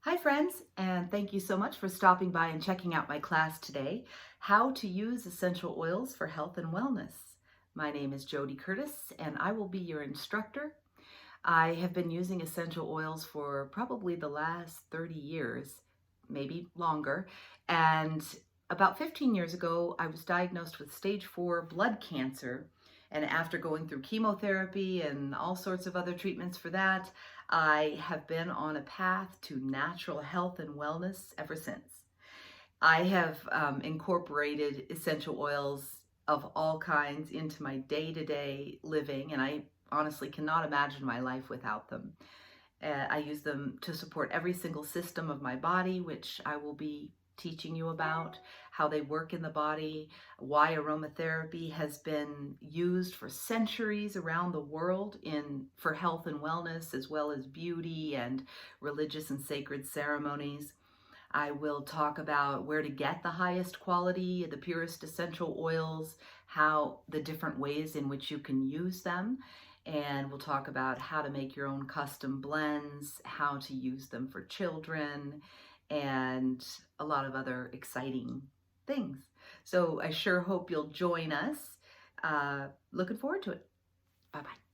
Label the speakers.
Speaker 1: Hi friends, and thank you so much for stopping by and checking out my class today, How to Use Essential Oils for Health and Wellness. My name is Jody Curtis, and I will be your instructor. I have been using essential oils for probably the last 30 years, maybe longer, and about 15 years ago, I was diagnosed with stage 4 blood cancer. And after going through chemotherapy and all sorts of other treatments for that, I have been on a path to natural health and wellness ever since. I have incorporated essential oils of all kinds into my day-to-day living, and I honestly cannot imagine my life without them. I use them to support every single system of my body, which I will be teaching you about, how they work in the body, why aromatherapy has been used for centuries around the world for health and wellness, as well as beauty and religious and sacred ceremonies. I will talk about where to get the highest quality, the purest essential oils, how the different ways in which you can use them. And we'll talk about how to make your own custom blends, how to use them for children, and a lot of other exciting things. So I sure hope you'll join us. Looking forward to it. Bye-bye.